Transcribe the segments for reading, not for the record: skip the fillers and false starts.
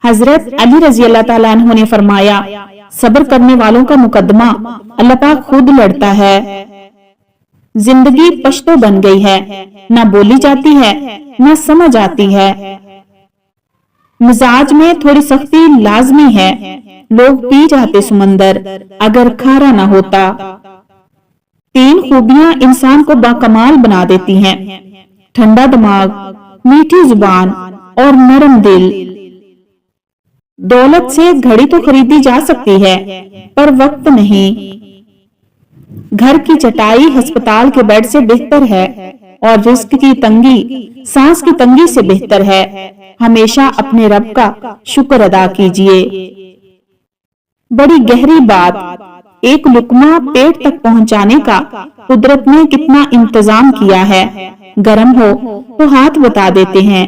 हजरत अली रजी अल्लाह ताला अन्हु ने फरमाया, सब्र करने वालों का मुकदमा अल्लाह पाक खुद लड़ता है। जिंदगी पश्तो बन गई है, ना बोली जाती है ना समझ आती है। मिजाज में थोड़ी सख्ती लाजमी है। लोग पी जाते समंदर अगर खारा ना होता। 3 खूबियां इंसान को बाकमाल बना देती हैं, ठंडा दिमाग, मीठी जुबान और नरम दिल। दौलत से घड़ी तो खरीदी जा सकती है पर वक्त नहीं। घर की चटाई अस्पताल के बेड से बेहतर है और रिस्क की तंगी सांस की तंगी से बेहतर है। हमेशा अपने रब का शुक्र अदा कीजिए। बड़ी गहरी बात, एक लुकमा पेट तक पहुंचाने का कुदरत ने कितना इंतजाम किया है। गर्म हो तो हाथ बता देते हैं,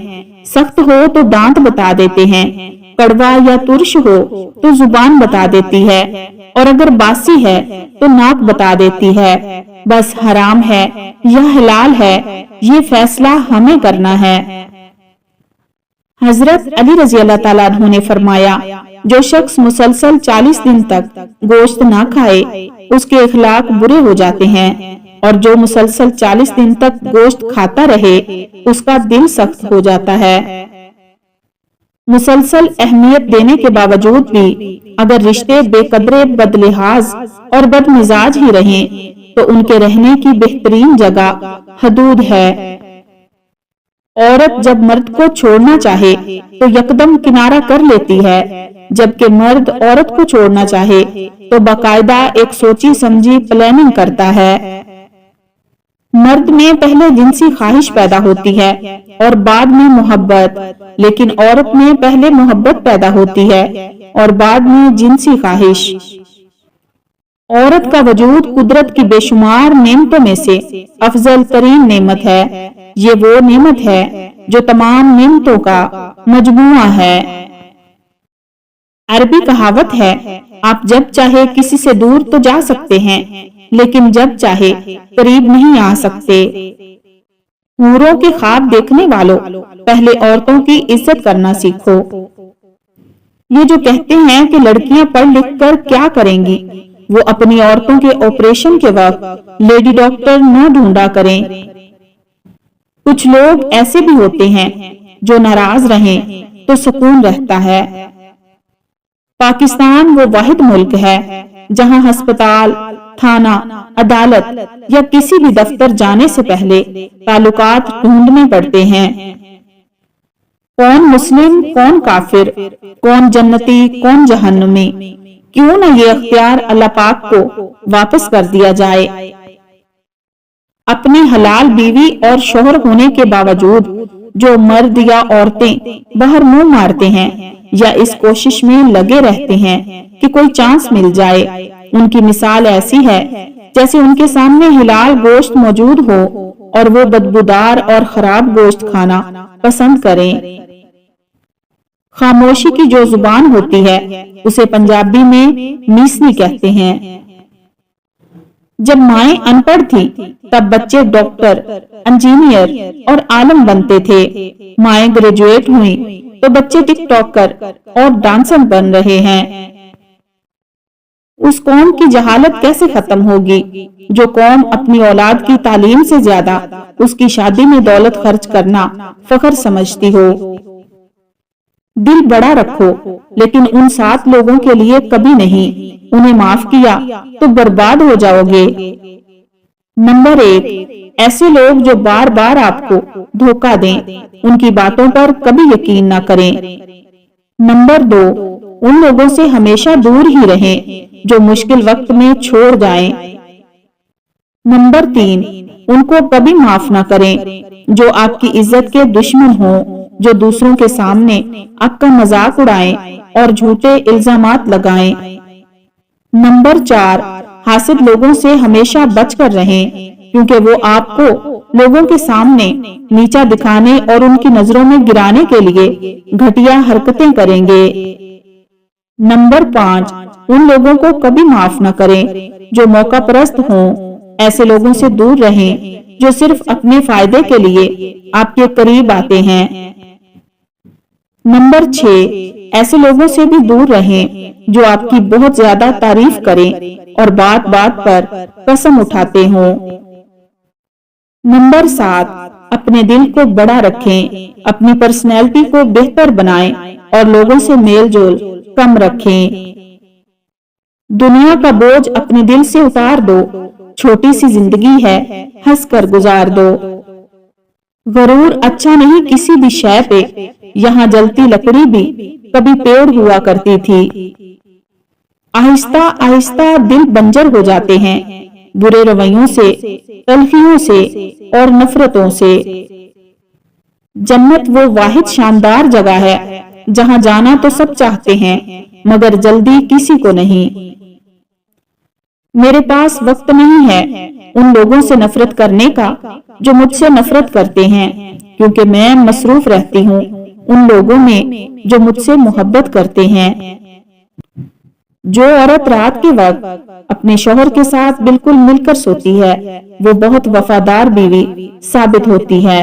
सख्त हो तो दांत बता देते हैं, कड़वा या तुर्श हो तो जुबान बता देती है और अगर बासी है तो नाक बता देती है। बस हराम है या हलाल है, ये फैसला हमें करना है। हजरत अली रजी अल्लाह ताला अन्हु ने फरमाया, जो शख्स मुसलसल 40 दिन तक गोश्त ना खाए उसके इखलाक बुरे हो जाते हैं और जो मुसलसल 40 दिन तक गोश्त खाता रहे उसका दिल सख्त हो जाता है। मुसलसल अहमियत देने के बावजूद भी अगर रिश्ते बेकदरे, बदलिहाज और बदमिजाज ही रहें तो उनके रहने की बेहतरीन जगह हदूद है। औरत जब मर्द को छोड़ना चाहे तो यकदम किनारा कर लेती है, जबकि मर्द औरत को छोड़ना चाहे तो बाकायदा एक सोची समझी प्लानिंग करता है। मर्द में पहले जिनसी ख्वाहिश पैदा होती है और बाद में मोहब्बत, लेकिन औरत में पहले मोहब्बत पैदा होती है और बाद में जिनसी ख्वाहिश। औरत का वजूद कुदरत की बेशुमार नेमतों में से अफजल तरीन नेमत है। ये वो नेमत है जो तमाम नेमतों का मजमुआ है। अरबी कहावत है, आप जब चाहे किसी से दूर तो जा सकते हैं लेकिन जब चाहे करीब नहीं आ सकते। हूरों के ख्वाब देखने वालों, पहले औरतों की इज्जत करना सीखो। ये जो कहते हैं कि लड़कियां पढ़ लिख कर क्या करेंगी, वो अपनी औरतों के ऑपरेशन के वक्त लेडी डॉक्टर न ढूंढा करें। कुछ लोग ऐसे भी होते हैं जो नाराज रहें तो सुकून रहता है। पाकिस्तान वो वाहिद मुल्क है जहां अस्पताल, थाना, अदालत या किसी भी दफ्तर जाने से पहले ताल्लुकात ढूंढने पड़ते हैं। कौन मुस्लिम, कौन काफिर, कौन जन्नती, कौन जहन्नमी। क्यों न ये अख्तियार अल्लाह पाक को वापस कर दिया जाए। अपने हलाल बीवी और शोहर होने के बावजूद जो मर्द या औरतें बाहर मुंह मारते हैं या इस कोशिश में लगे रहते हैं कि कोई चांस मिल जाए, उनकी मिसाल ऐसी है जैसे उनके सामने हिलाल गोश्त मौजूद हो और वो बदबूदार और खराब गोश्त खाना पसंद करें। खामोशी की जो जुबान होती है उसे पंजाबी में मीसनी कहते हैं। जब माएं अनपढ़ थी तब बच्चे डॉक्टर, इंजीनियर और आलम बनते थे। माएं ग्रेजुएट हुई तो बच्चे टिकटॉकर और डांसर बन रहे हैं। उस कौम की जहालत कैसे खत्म होगी जो कौम अपनी औलाद की तालीम से ज्यादा उसकी शादी में दौलत खर्च करना फख्र समझती हो। दिल बड़ा रखो लेकिन उन 7 लोगों के लिए कभी नहीं। उन्हें माफ किया तो बर्बाद हो जाओगे। नंबर 1, ऐसे लोग जो बार बार आपको धोखा दें, उनकी बातों पर कभी यकीन न करें। नंबर 2, उन लोगों से हमेशा दूर ही रहें जो मुश्किल वक्त में छोड़ जाएं। नंबर 3, उनको कभी माफ न करें जो आपकी इज्जत के दुश्मन हों, जो दूसरों के सामने आपका मजाक उड़ाएं और झूठे इल्जामात लगाएं। नंबर 4, हासिद लोगों से हमेशा बचकर रहें क्योंकि वो आपको लोगों के सामने नीचा दिखाने और उनकी नजरों में गिराने के लिए घटिया हरकतें करेंगे। नंबर 5, उन लोगों को कभी माफ न करें जो मौका परस्त हों। ऐसे लोगों से दूर रहें जो सिर्फ अपने फायदे के लिए आपके करीब आते हैं। नंबर 6, ऐसे लोगों से भी दूर रहें जो आपकी बहुत ज्यादा तारीफ करें और बात बात पर कसम उठाते हों। नंबर 7, अपने दिल को बड़ा रखें, अपनी पर्सनैलिटी को बेहतर बनाएं और लोगों से मेल जोल कम रखें। दुनिया का बोझ अपने दिल से उतार दो, छोटी सी जिंदगी है, हंसकर गुजार दो। गरूर अच्छा नहीं किसी भी शय पे, यहाँ जलती लकड़ी भी कभी पेड़ हुआ करती थी। आहिस्ता आहिस्ता दिल बंजर हो जाते हैं, बुरे रवैयों से, तलखियों से और नफरतों से। जन्नत वो वाहिद शानदार जगह है जहां जाना तो सब चाहते हैं मगर जल्दी किसी को नहीं। मेरे पास वक्त नहीं है उन लोगों से नफरत करने का जो मुझसे नफरत करते हैं, क्योंकि मैं मसरूफ रहती हूँ उन लोगों में जो मुझसे मोहब्बत करते हैं। जो औरत रात के वक्त अपने शौहर के साथ बिल्कुल मिलकर सोती है वो बहुत वफादार बीवी साबित होती है।